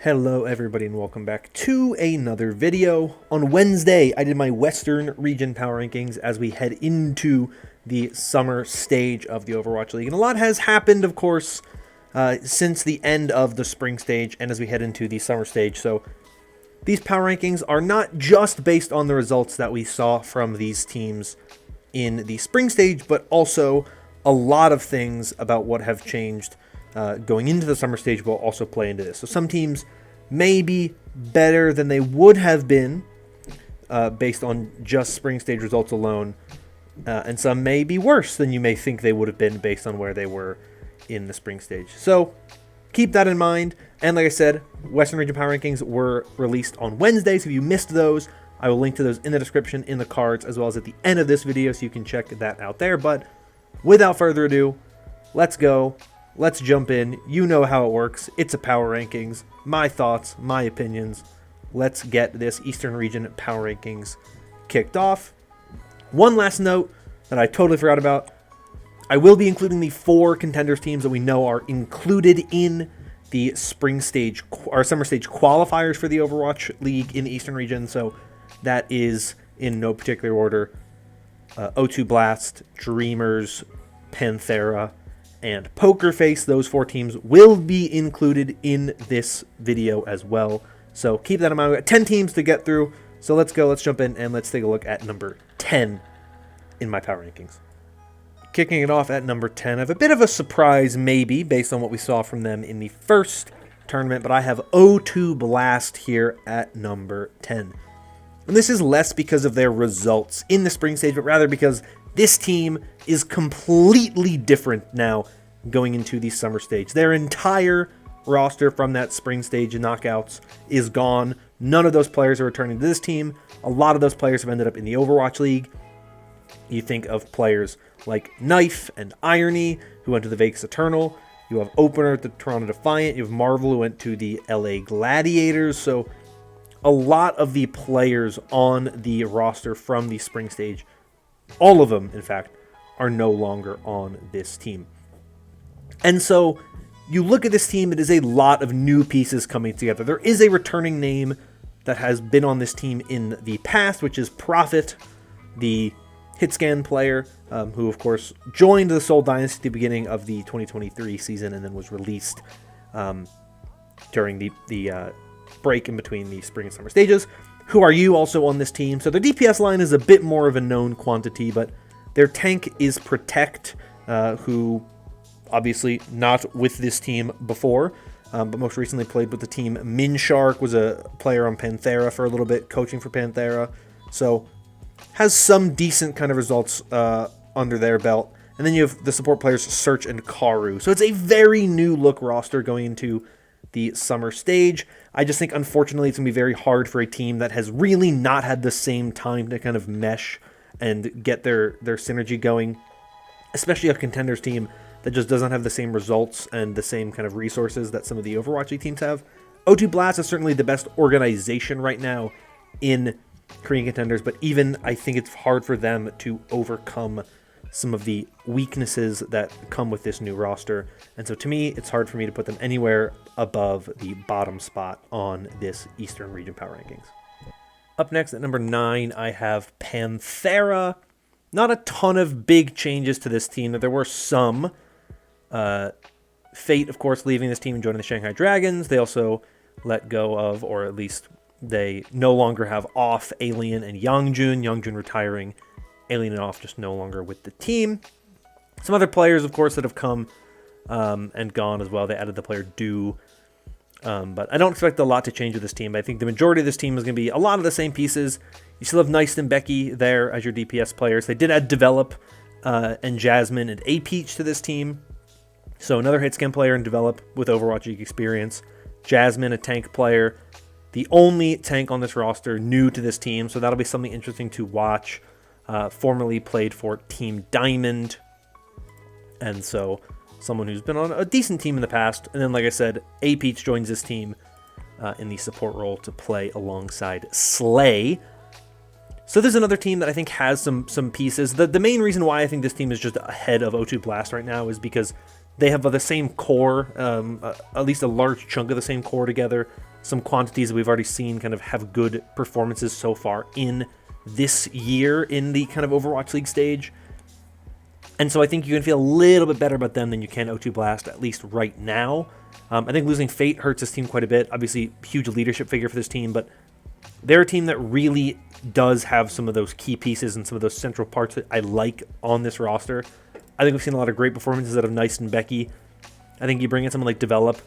Hello everybody and welcome back to another video. On Wednesday, I did my Western Region Power Rankings as we head into the summer stage of the Overwatch League. And a lot has happened, of course, since the end of the spring stage and as we head into the summer stage. So these power rankings are not just based on the results that we saw from these teams in the spring stage, but also a lot of things about what have changed going into the summer stage will also play into this. So some teams may be better than they would have been based on just spring stage results alone, and some may be worse than you may think they would have been based on where they were in the spring stage. So keep that in mind. And like I said, Western Region Power Rankings were released on Wednesday, so if you missed those, I will link to those in the description, in the cards, as well as at the end of this video, so you can check that out there. But without further ado, let's go. Let's jump in. You know how it works. It's a power rankings. My thoughts, my opinions. Let's get this Eastern Region power rankings kicked off. One last note that I totally forgot about. I will be including the 4 Contenders teams that we know are included in the spring stage or summer stage qualifiers for the Overwatch League in the Eastern Region. So that is in no particular order. O2 Blast, Dreamers, Panthera, and Poker Face. Those 4 teams will be included in this video as well. So keep that in mind. We've got 10 teams to get through. So let's go. Let's jump in and let's take a look at number 10 in my power rankings. Kicking it off at number 10, I have a bit of a surprise maybe based on what we saw from them in the first tournament, but I have O2 Blast here at number 10. And this is less because of their results in the spring stage, but rather because this team is completely different now going into the summer stage. Their entire roster from that spring stage knockouts is gone. None of those players are returning to this team. A lot of those players have ended up in the Overwatch League. You think of players like Knife and Irony, who went to the Vegas Eternal. You have Opener at the Toronto Defiant. You have Marvel, who went to the LA Gladiators. So a lot of the players on the roster from the spring stage, all of them, in fact, are no longer on this team. And so you look at this team, it is a lot of new pieces coming together. There is a returning name that has been on this team in the past, which is Prophet, the hitscan player, who, of course, joined the Seoul Dynasty at the beginning of the 2023 season and then was released during the break in between the spring and summer stages. Who Are You also on this team? So their DPS line is a bit more of a known quantity, but their tank is Protect, who obviously not with this team before, but most recently played with the team. Minshark was a player on Panthera for a little bit, coaching for Panthera. So has some decent kind of results under their belt. And then you have the support players Search and Karu. So it's a very new look roster going into the summer stage. I just think, unfortunately, it's going to be very hard for a team that has really not had the same time to kind of mesh and get their synergy going, especially a Contenders team that just doesn't have the same results and the same kind of resources that some of the Overwatch League teams have. O2 Blast is certainly the best organization right now in Korean Contenders, but even I think it's hard for them to overcome some of the weaknesses that come with this new roster. And so to me, it's hard for me to put them anywhere above the bottom spot on this Eastern Region Power Rankings. Up next at number 9, I have Panthera. Not a ton of big changes to this team. There were some. Fate, of course, leaving this team and joining the Shanghai Dragons. They also let go of, or at least they no longer have off Alien and Youngjun. Youngjun retiring. Alien and off just no longer with the team. Some other players, of course, that have come and gone as well. They added the player Do. But I don't expect a lot to change with this team. I think the majority of this team is going to be a lot of the same pieces. You still have Nice and Becky there as your DPS players. They did add Develop and Jasmine and A-Peach to this team. So another hitscan player and Develop with Overwatch League experience. Jasmine, a tank player. The only tank on this roster new to this team. So that'll be something interesting to watch. Formerly played for Team Diamond. And so someone who's been on a decent team in the past. And then, like I said, A-Peach joins this team in the support role to play alongside Slay. So there's another team that I think has some pieces. The main reason why I think this team is just ahead of O2 Blast right now is because they have the same core, at least a large chunk of the same core together. some quantities that we've already seen kind of have good performances so far in this year in the kind of Overwatch League stage. And so I think you can feel a little bit better about them than you can O2 Blast, at least right now. I think losing Fate hurts this team quite a bit. Obviously, huge leadership figure for this team, but they're a team that really does have some of those key pieces and some of those central parts that I like on this roster. I think we've seen a lot of great performances out of Nice and Becky. I think you bring in someone like Develop,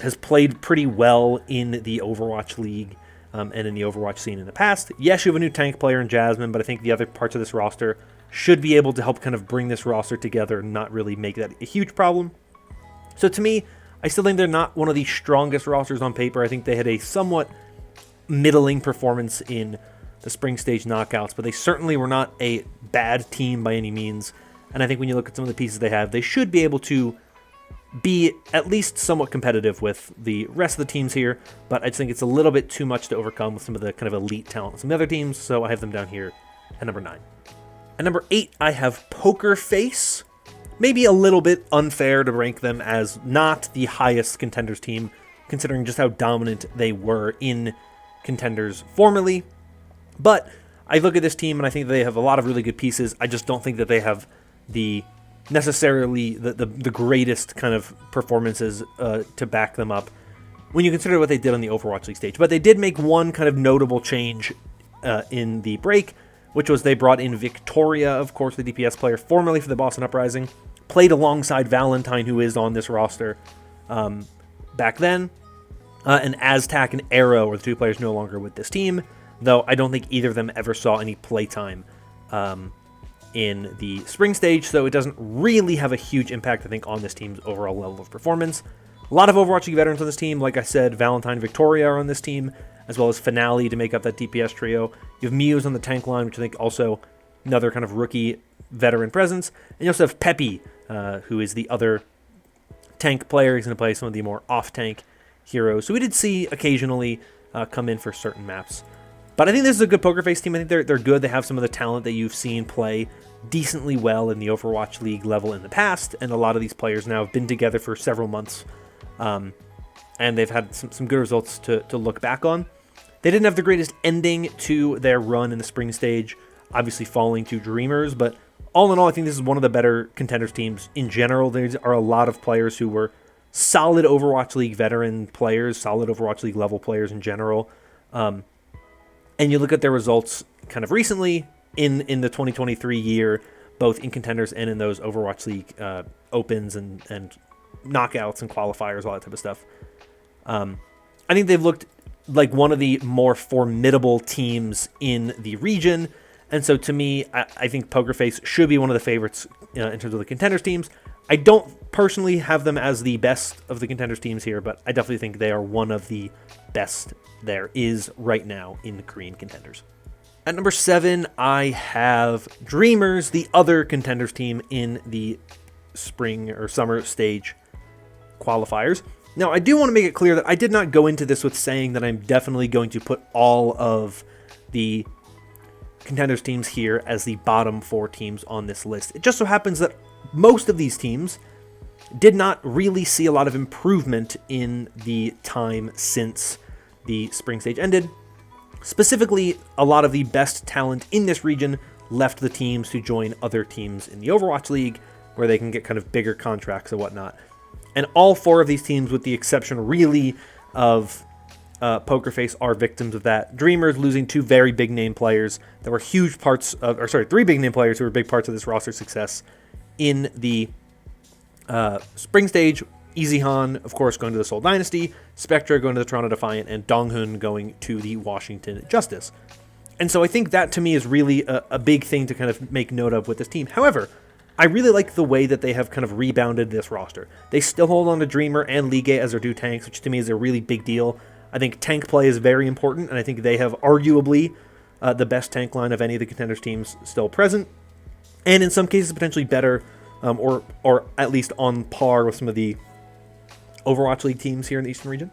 has played pretty well in the Overwatch League and in the Overwatch scene in the past. Yes, you have a new tank player in Jasmine, but I think the other parts of this roster should be able to help kind of bring this roster together and not really make that a huge problem. So to me, I still think they're not one of the strongest rosters on paper. I think they had a somewhat middling performance in the spring stage knockouts, but they certainly were not a bad team by any means. And I think when you look at some of the pieces they have, they should be able to be at least somewhat competitive with the rest of the teams here, but I just think it's a little bit too much to overcome with some of the kind of elite talent of some of the other teams, so I have them down here at number 9. At number 8, I have Poker Face. Maybe a little bit unfair to rank them as not the highest Contenders team, considering just how dominant they were in Contenders formerly. But I look at this team and I think they have a lot of really good pieces. I just don't think that they have necessarily the greatest kind of performances to back them up when you consider what they did on the Overwatch League stage. But they did make one kind of notable change in the break, which was they brought in Victoria, of course, the DPS player, formerly for the Boston Uprising, played alongside Valentine, who is on this roster back then, and Aztac and Arrow are the two players no longer with this team, though I don't think either of them ever saw any playtime in the spring stage, so it doesn't really have a huge impact, I think, on this team's overall level of performance. A lot of Overwatch League veterans on this team. Like I said, Valentine and Victoria are on this team, as well as Finale to make up that DPS trio. You have Muse on the tank line, which I think also another kind of rookie veteran presence. And you also have Peppy, who is the other tank player. He's going to play some of the more off-tank heroes. So we did see occasionally come in for certain maps. But I think this is a good Poker Face team. I think they're good. They have some of the talent that you've seen play decently well in the Overwatch League level in the past. And a lot of these players now have been together for several months. And they've had some good results to look back on. They didn't have the greatest ending to their run in the spring stage, obviously falling to Dreamers. But all in all, I think this is one of the better Contenders teams in general. There are a lot of players who were solid Overwatch League veteran players, solid Overwatch League level players in general. And you look at their results kind of recently in the 2023 year, both in Contenders and in those Overwatch League opens and knockouts and qualifiers, all that type of stuff. I think they've looked like one of the more formidable teams in the region. And so to me, I think Poker Face should be one of the favorites in terms of the Contenders teams. I don't personally have them as the best of the Contenders teams here, but I definitely think they are one of the best there is right now in the Korean Contenders. At number 7, I have Dreamers, the other Contenders team in the spring or summer stage qualifiers. Now, I do want to make it clear that I did not go into this with saying that I'm definitely going to put all of the Contenders teams here as the bottom 4 teams on this list. It just so happens that most of these teams did not really see a lot of improvement in the time since the spring stage ended. Specifically, a lot of the best talent in this region left the teams to join other teams in the Overwatch League, where they can get kind of bigger contracts and whatnot. And all 4 of these teams, with the exception really of Poker Face, are victims of that. Dreamers losing 2 very big name players that were huge parts of, 3 big name players who were big parts of this roster success in the spring stage. EasyHan, of course, going to the Seoul Dynasty, Spectra going to the Toronto Defiant, and Donghun going to the Washington Justice. And so I think that, to me, is really a big thing to kind of make note of with this team. However, I really like the way that they have kind of rebounded this roster. They still hold on to Dreamer and Ligue as their 2 tanks, which to me is a really big deal. I think tank play is very important, and I think they have arguably the best tank line of any of the Contenders teams still present, and in some cases potentially better, or at least on par with some of the Overwatch League teams here in the Eastern region.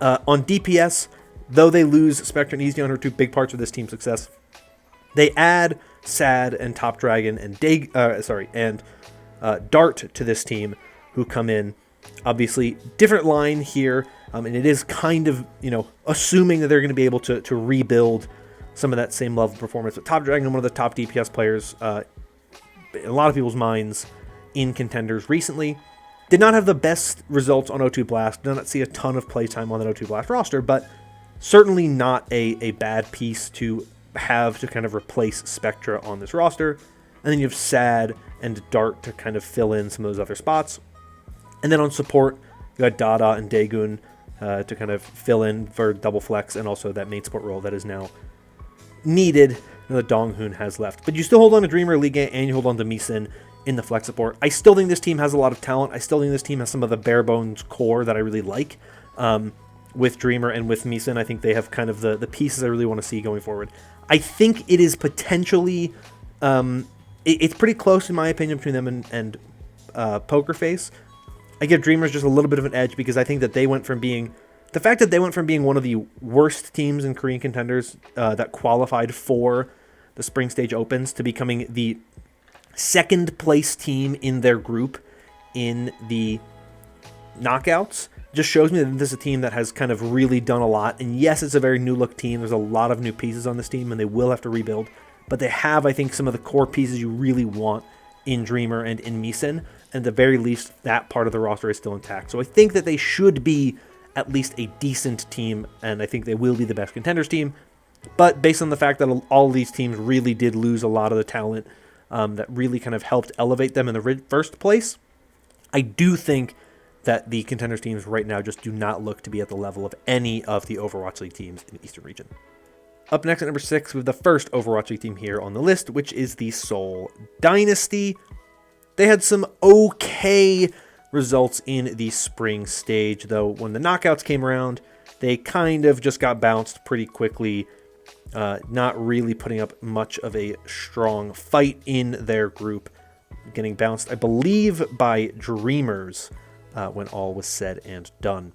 On DPS, though they lose Spectre and Easyon, are 2 big parts of this team's success, they add Sad and Top Dragon and Dart to this team, who come in. Obviously, different line here. And it is kind of, assuming that they're going to be able to rebuild some of that same level of performance. But Top Dragon, one of the top DPS players, in a lot of people's minds in Contenders recently, did not have the best results on O2 Blast. Did not see a ton of playtime on that O2 Blast roster, but certainly not a bad piece to have to kind of replace Spectra on this roster. And then you have Sad and Dart to kind of fill in some of those other spots. And then on support, you had Dada and Daegun to kind of fill in for double flex and also that main support role that is now needed that Donghoon has left. But you still hold on to Dreamer, Liga, and you hold on to Midseason in the flex support. I still think this team has a lot of talent. I still think this team has some of the bare bones core that I really like. With Dreamer and with Midseason, I think they have kind of the pieces I really want to see going forward. I think it is potentially... it's pretty close, in my opinion, between them and Poker Face. I give Dreamers just a little bit of an edge because I think that they went from being... The fact that they went from being one of the worst teams in Korean Contenders that qualified for the Spring Stage Opens to becoming the second place team in their group in the knockouts just shows me that this is a team that has kind of really done a lot. And yes, it's a very new look team. There's a lot of new pieces on this team and they will have to rebuild. But they have, I think, some of the core pieces you really want in Dreamer and in Midseason. And at the very least, that part of the roster is still intact. So I think that they should be at least a decent team, and I think they will be the best Contenders team. But based on the fact that all these teams really did lose a lot of the talent that really kind of helped elevate them in the first place, I do think that the Contenders teams right now just do not look to be at the level of any of the Overwatch League teams in the Eastern region. Up next at number 6, we have the first Overwatch League team here on the list, which is the Seoul Dynasty. They had some okay results in the spring stage, though when the knockouts came around, they kind of just got bounced pretty quickly, not really putting up much of a strong fight in their group, getting bounced, I believe, by Dreamers when all was said and done.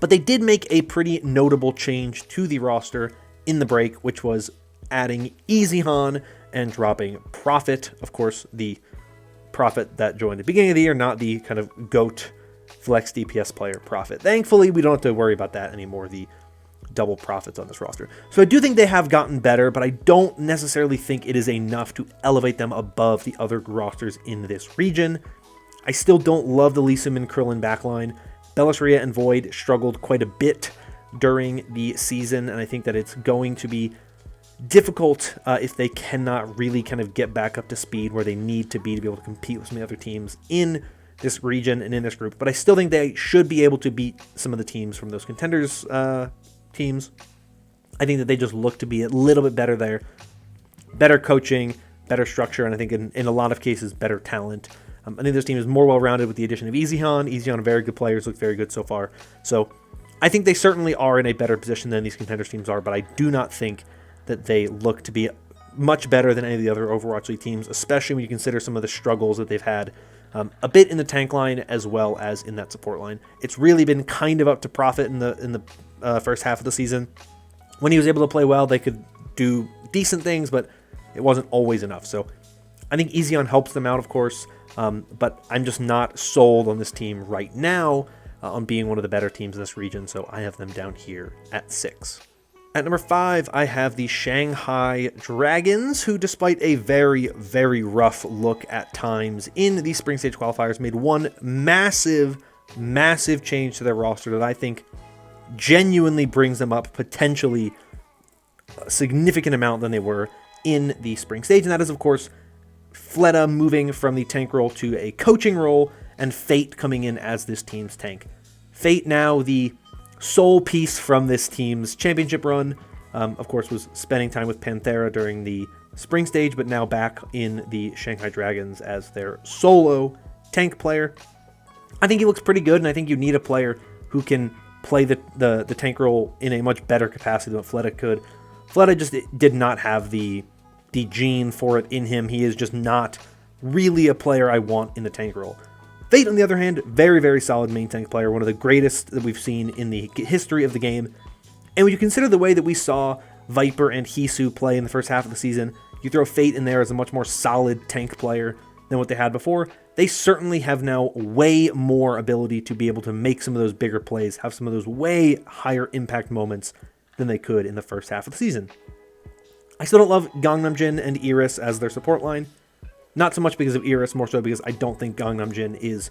But they did make a pretty notable change to the roster in the break, which was adding EasyHan and dropping Prophet. Of course, the Prophet that joined at the beginning of the year, not the kind of GOAT flex DPS player Prophet. Thankfully, we don't have to worry about that anymore, the double Prophets on this roster. So I do think they have gotten better, but I don't necessarily think it is enough to elevate them above the other rosters in this region. I still don't love the Lee Min Krillin backline. Belisria and Void struggled quite a bit during the season, and I think that it's going to be difficult if they cannot really kind of get back up to speed where they need to be able to compete with some of the other teams in this region and in this group. But I still think they should be able to beat some of the teams from those Contenders teams. I think that they just look to be a little bit better there. Better coaching, better structure, and I think in a lot of cases, better talent. I think this team is more well-rounded with the addition of EasyHan. EasyHan, very good players, look very good so far. So I think they certainly are in a better position than these Contenders teams are, but I do not think that they look to be much better than any of the other Overwatch League teams, especially when you consider some of the struggles that they've had a bit in the tank line as well as in that support line. It's really been kind of up to Prophet in the first half of the season. When he was able to play well, they could do decent things, but it wasn't always enough. So I think EasyHan helps them out, of course, but I'm just not sold on this team right now on being one of the better teams in this region, so I have them down here at 6. At number 5, I have the Shanghai Dragons, who, despite a very, very rough look at times in the Spring Stage qualifiers, made one massive, massive change to their roster that I think genuinely brings them up potentially a significant amount than they were in the Spring Stage, and that is, of course, Fleta moving from the tank role to a coaching role, and Fate coming in as this team's tank. Fate now the sole piece from this team's championship run, of course, was spending time with Panthera during the spring stage, but now back in the Shanghai Dragons as their solo tank player. I think he looks pretty good, and I think you need a player who can play the tank role in a much better capacity than what Fleta could. Fleta just did not have the gene for it in him. He is just not really a player I want in the tank role. Fate, on the other hand, very, very solid main tank player, one of the greatest that we've seen in the history of the game. And when you consider the way that we saw Viper and Hisu play in the first half of the season, you throw Fate in there as a much more solid tank player. than what they had before. They certainly have now way more ability to be able to make some of those bigger plays, have some of those way higher impact moments than they could in the first half of the season. I still don't love Gangnam Jin and Iris as their support line. Not so much because of Iris, more so because I don't think Gangnam Jin is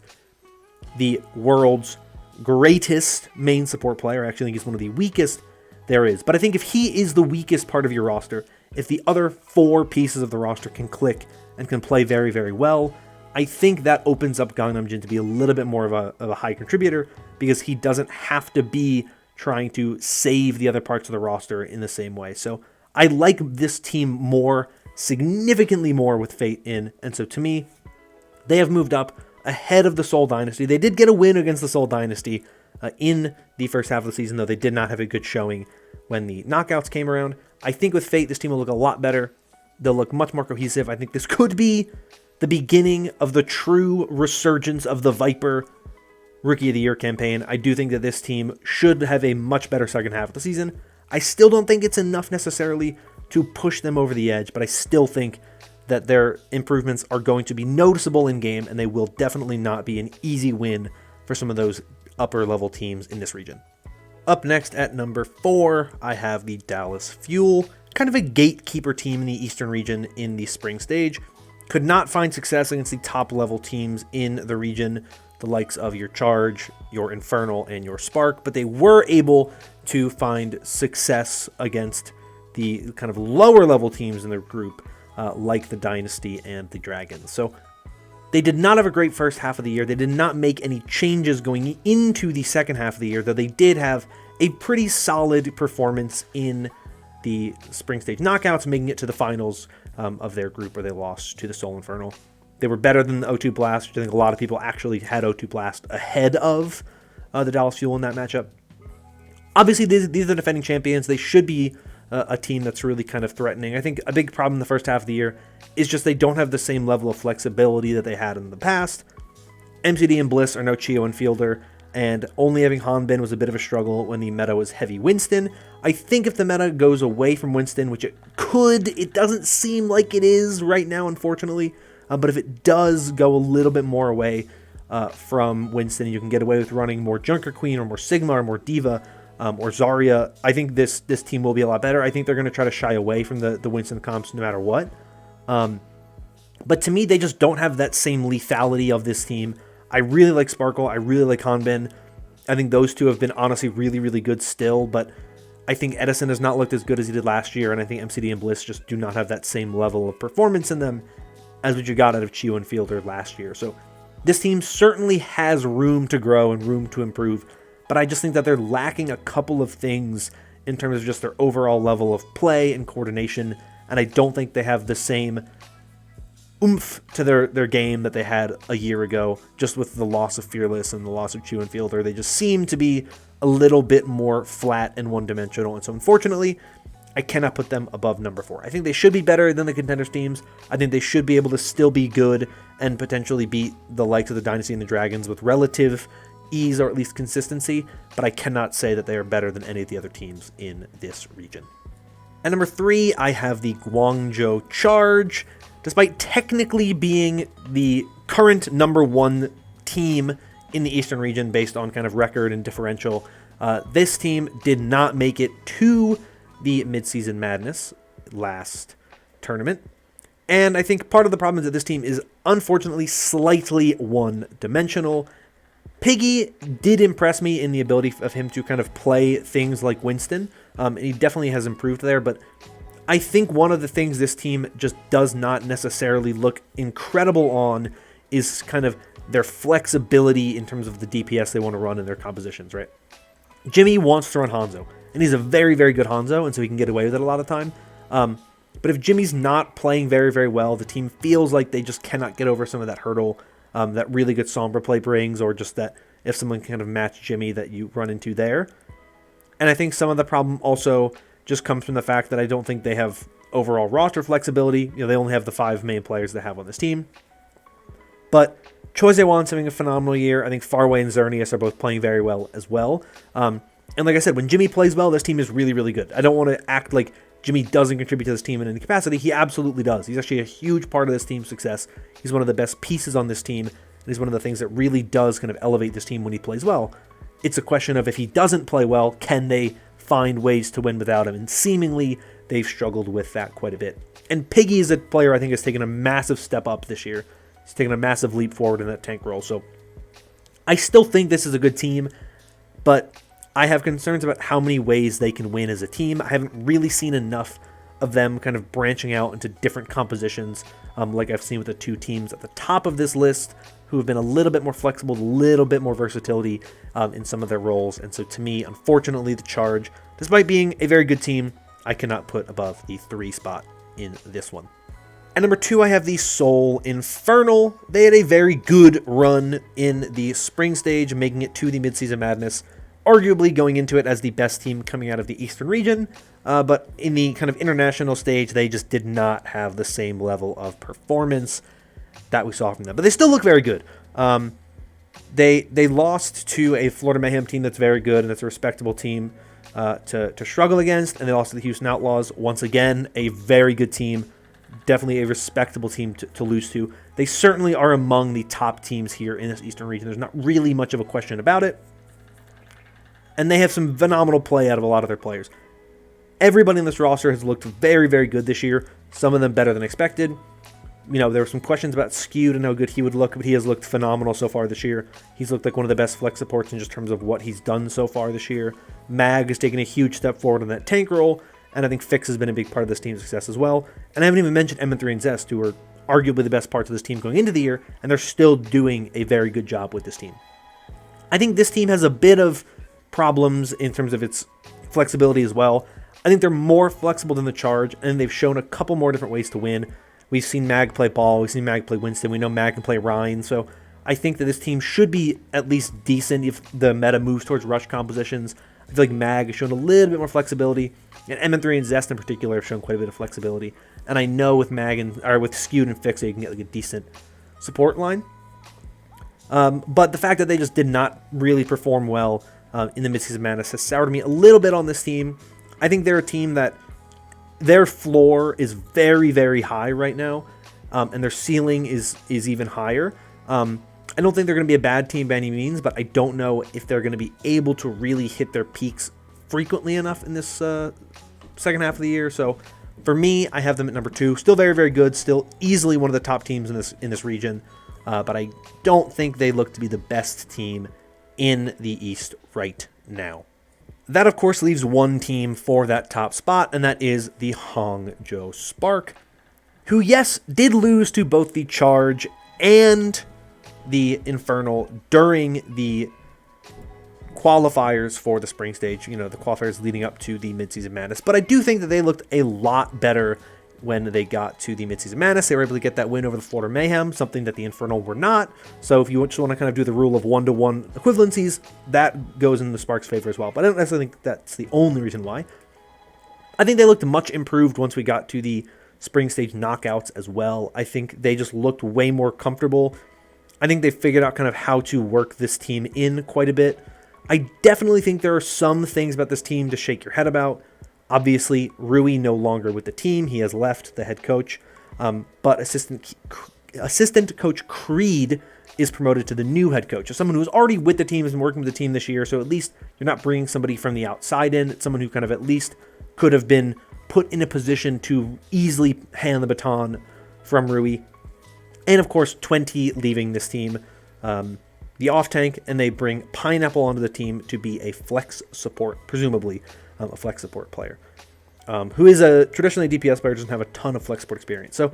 the world's greatest main support player. I actually think he's one of the weakest there is. But I think if he is the weakest part of your roster, if the other 4 pieces of the roster can click and can play very, very well, I think that opens up Gangnam Jin to be a little bit more of a high contributor, because he doesn't have to be trying to save the other parts of the roster in the same way. So I like this team more, significantly more with Fate in, and so to me, they have moved up ahead of the Seoul Dynasty. They did get a win against the Seoul Dynasty in the first half of the season, though they did not have a good showing when the knockouts came around. I think with Fate, this team will look a lot better. They'll look much more cohesive. I think this could be the beginning of the true resurgence of the Viper Rookie of the Year campaign. I do think that this team should have a much better second half of the season. I still don't think it's enough necessarily to push them over the edge, but I still think that their improvements are going to be noticeable in game, and they will definitely not be an easy win for some of those upper level teams in this region. Up next at number 4, I have the Dallas Fuel, kind of a gatekeeper team in the Eastern region in the spring stage. Could not find success against the top level teams in the region, the likes of your Charge, your Infernal, and your Spark, but they were able to find success against the kind of lower level teams in their group, like the Dynasty and the Dragons. So they did not have a great first half of the year. They did not make any changes going into the second half of the year, though they did have a pretty solid performance in the spring stage knockouts, making it to the finals of their group, where they lost to the Seoul Infernal. They were better than the O2 Blast, which I think a lot of people actually had O2 Blast ahead of the Dallas Fuel in that matchup. Obviously, these are the defending champions. They should be a team that's really kind of threatening. I think a big problem in the first half of the year is just they don't have the same level of flexibility that they had in the past. MCD and Bliss are no Chio and Fielder, and only having Hanbin was a bit of a struggle when the meta was heavy Winston. I think if the meta goes away from Winston, which it could, it doesn't seem like it is right now, unfortunately, but if it does go a little bit more away from Winston, you can get away with running more Junker Queen or more Sigma or more Diva or Zarya, I think this team will be a lot better. I think they're going to try to shy away from the Winston comps no matter what. But to me, they just don't have that same lethality of this team. I really like Sparkle. I really like Hanbin. I think those two have been honestly really, really good still, but I think Edison has not looked as good as he did last year, and I think MCD and Bliss just do not have that same level of performance in them as what you got out of Chio and Fielder last year. So this team certainly has room to grow and room to improve, but I just think that they're lacking a couple of things in terms of just their overall level of play and coordination, and I don't think they have the same oomph to their game that they had a year ago, just with the loss of Fearless and the loss of Chu and Fielder. They just seem to be a little bit more flat and one-dimensional, and so unfortunately, I cannot put them above number 4. I think they should be better than the Contenders teams. I think they should be able to still be good and potentially beat the likes of the Dynasty and the Dragons with relative ease or at least consistency, but I cannot say that they are better than any of the other teams in this region. At number 3, I have the Guangzhou Charge. Despite technically being the current number 1 team in the Eastern region based on kind of record and differential, this team did not make it to the Midseason Madness last tournament. And I think part of the problem is that this team is unfortunately slightly one-dimensional. Piggy did impress me in the ability of him to kind of play things like Winston, and he definitely has improved there, but I think one of the things this team just does not necessarily look incredible on is kind of their flexibility in terms of the DPS they want to run in their compositions, right? Jimmy wants to run Hanzo, and he's a very, very good Hanzo, and so he can get away with it a lot of time. But if Jimmy's not playing very, very well, the team feels like they just cannot get over some of that hurdle that really good Sombra play brings, or just that if someone can kind of match Jimmy that you run into there. And I think some of the problem also just comes from the fact that I don't think they have overall roster flexibility. You know, they only have the 5 main players they have on this team. But Choi Jae-won's having a phenomenal year. I think Farway and Xerneas are both playing very well as well. And like I said, when Jimmy plays well, this team is really, really good. I don't want to act like Jimmy doesn't contribute to this team in any capacity. He absolutely does. He's actually a huge part of this team's success. He's one of the best pieces on this team, and he's one of the things that really does kind of elevate this team when he plays well. It's a question of if he doesn't play well, can they find ways to win without him? And seemingly, they've struggled with that quite a bit. And Piggy is a player I think has taken a massive step up this year. He's taken a massive leap forward in that tank role. So I still think this is a good team, but I have concerns about how many ways they can win as a team. I haven't really seen enough of them kind of branching out into different compositions like I've seen with the two teams at the top of this list who have been a little bit more flexible, a little bit more versatility in some of their roles. And so to me, unfortunately, the Charge, despite being a very good team, I cannot put above the 3 spot in this one. At number 2, I have the Seoul Infernal. They had a very good run in the spring stage, making it to the Midseason Madness, arguably going into it as the best team coming out of the Eastern region, but in the kind of international stage, they just did not have the same level of performance that we saw from them. But they still look very good. They lost to a Florida Mayhem team that's very good, and that's a respectable team to struggle against, and they lost to the Houston Outlaws. Once again, a very good team, definitely a respectable team to lose to. They certainly are among the top teams here in this Eastern region. There's not really much of a question about it. And they have some phenomenal play out of a lot of their players. Everybody in this roster has looked very, very good this year. Some of them better than expected. You know, there were some questions about Skewed and how good he would look, but he has looked phenomenal so far this year. He's looked like one of the best flex supports in just terms of what he's done so far this year. Mag has taken a huge step forward in that tank role, and I think Fix has been a big part of this team's success as well. And I haven't even mentioned M3 and Zest, who are arguably the best parts of this team going into the year, and they're still doing a very good job with this team. I think this team has a bit of problems in terms of its flexibility as well. I think they're more flexible than the Charge, and they've shown a couple more different ways to win. We've seen Mag play Ball, we've seen Mag play Winston, we know Mag can play Ryan, so I think that this team should be at least decent if the meta moves towards rush compositions. I feel like Mag has shown a little bit more flexibility, and M3 and Zest in particular have shown quite a bit of flexibility. And I know with with Skewed and Fix, you can get like a decent support line. But the fact that they just did not really perform well in the Midseason Madness has soured me a little bit on this team. I think they're a team that their floor is very, very high right now, and their ceiling is even higher. I don't think they're going to be a bad team by any means, but I don't know if they're going to be able to really hit their peaks frequently enough in this second half of the year. So for me, I have them at number 2. Still very, very good. Still easily one of the top teams in this region, but I don't think they look to be the best team in the East right now. That, of course, leaves one team for that top spot, and that is the Hangzhou Spark, who, yes, did lose to both the Charge and the Infernal during the qualifiers for the spring stage, you know, the qualifiers leading up to the Midseason Madness. But I do think that they looked a lot better when they got to the Midseason Madness. They were able to get that win over the Florida Mayhem, something that the Infernal were not. So if you just want to kind of do the rule of 1-to-1 equivalencies, that goes in the Sparks' favor as well. But I don't necessarily think that's the only reason why. I think they looked much improved once we got to the spring stage knockouts as well. I think they just looked way more comfortable. I think they figured out kind of how to work this team in quite a bit. I definitely think there are some things about this team to shake your head about. Obviously, Rui no longer with the team. He has left, the head coach. But assistant coach Creed is promoted to the new head coach. So someone who's already with the team, has been working with the team this year. So at least you're not bringing somebody from the outside in. It's someone who kind of at least could have been put in a position to easily hand the baton from Rui. And of course, 20 leaving this team, the off tank, and they bring Pineapple onto the team to be a flex support, presumably a flex support player, who is a traditionally DPS player, doesn't have a ton of flex support experience. So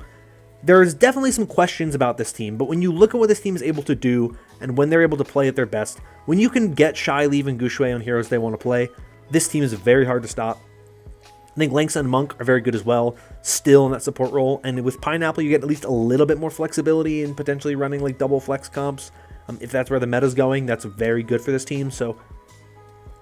there's definitely some questions about this team, but when you look at what this team is able to do and when they're able to play at their best, when you can get Shy, Leave, and Gushui on heroes they want to play, this team is very hard to stop. I think Lengsa and Monk are very good as well, still in that support role. And with Pineapple, you get at least a little bit more flexibility in potentially running like double flex comps. If that's where the meta's going, that's very good for this team. So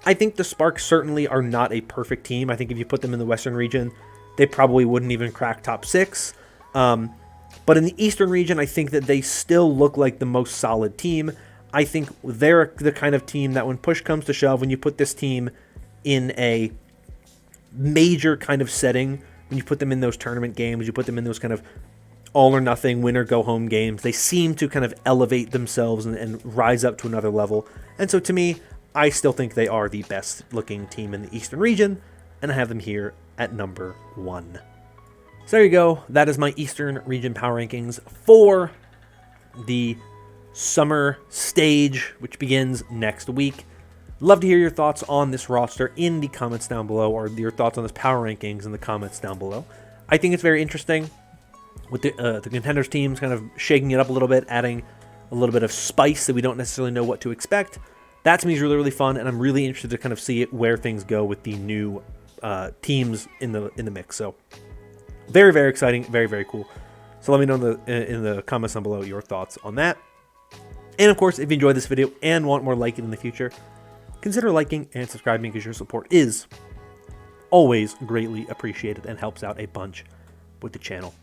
I think the Sparks certainly are not a perfect team. I think if you put them in the Western region, they probably wouldn't even crack top 6. But in the Eastern region, I think that they still look like the most solid team. I think they're the kind of team that when push comes to shove, when you put this team in a major kind of setting, when you put them in those tournament games, you put them in those kind of all or nothing, win or go home games, they seem to kind of elevate themselves and rise up to another level. And so to me, I still think they are the best looking team in the Eastern region, and I have them here at number 1. So there you go. That is my Eastern region power rankings for the summer stage, which begins next week. Love to hear your thoughts on this roster in the comments down below, or your thoughts on this power rankings in the comments down below. I think it's very interesting with the Contenders teams kind of shaking it up a little bit, adding a little bit of spice that we don't necessarily know what to expect. That to me is really, really fun, and I'm really interested to kind of see where things go with the new teams in the mix. So very, very exciting, very, very cool. So let me know in the comments down below your thoughts on that. And of course, if you enjoyed this video and want more like it in the future, consider liking and subscribing, because your support is always greatly appreciated and helps out a bunch with the channel.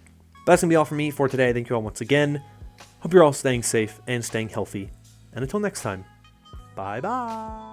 But that's going to be all from me for today. Thank you all once again. Hope you're all staying safe and staying healthy. And until next time, bye-bye.